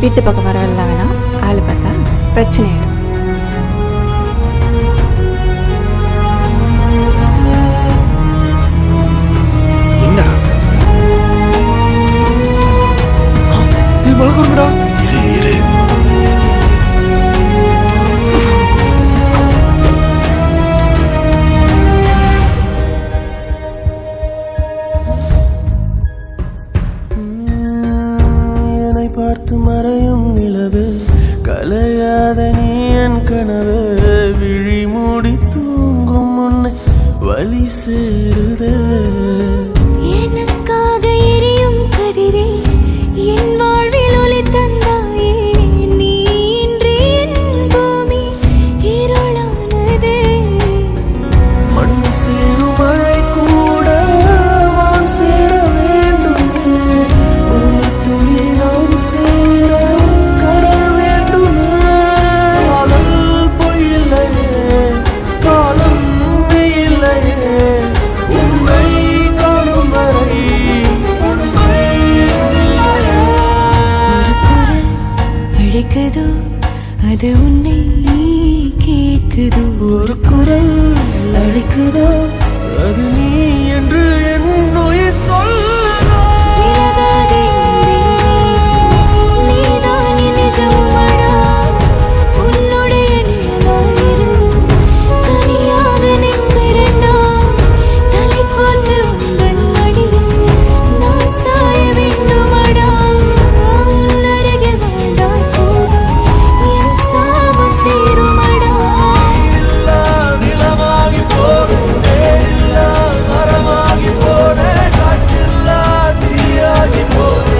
வீட்டு பக்கம் வரலாம் வேணாம், ஆளு பார்த்தா பிரச்சனை ஆயிடும். என்னடா இது மலக்குறா? இரு இரு. பார்த்து மறையும் நிலவு கலையாத நீ என் கனவு விழி மூடி தூங்கும் முன்னை வழி சேருதே எனக்காக எரியும் கதிரே என் வாழ்வில் ஒளி தந்தாயே நீ இன்றி என் பூமி இருளானதே மண் சேரும் மழை கூட வான் சேர வேண்டும் ஒரு துளி நாம் சேர கடல் வேண்டும் காதல் பொய்யில்லையே காலம் இல்லையே உண்மை காணும் வரை உண்மை இல்லையே அழைக்குதோ அது உன்னை கேட்குதோ ஒரு குரல் அழைக்குதோ அது நீ என்று என் உயிர் சொல்லுதோ விலகாதே நீதான் என் நிஜமடா உன்னுடைய நிழலாயிருந்தும் தனியாக நிற்கிறேன்டா தலை கொண்டு உந்தன் மடியில் நான் சாய வேண்டுமடா உன் அருகில் வாழ்ந்தால் போதும் என் சாபம் தீருமடா இல்லா நிலமாகி போனேன் நேரில்லா மரமாகி போனேன் காற்றில்லா தீயாகி போனேன்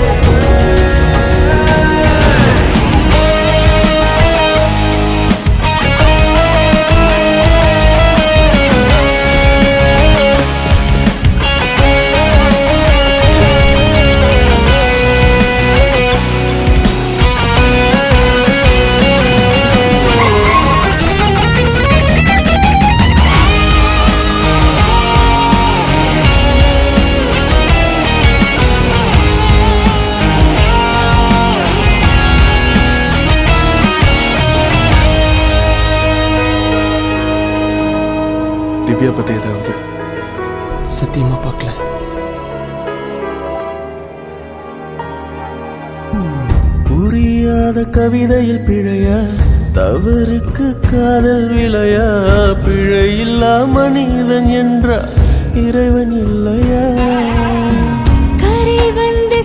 திவ்யா பத்தி ஏதாவது? சத்தியமா பார்க்கல. புரியாத கவிதையில் பிழையா தவறுக்கு காதல் விளையா பிழையில்லா மனிதன் என்ற இறைவன் இல்லையா கரை வந்து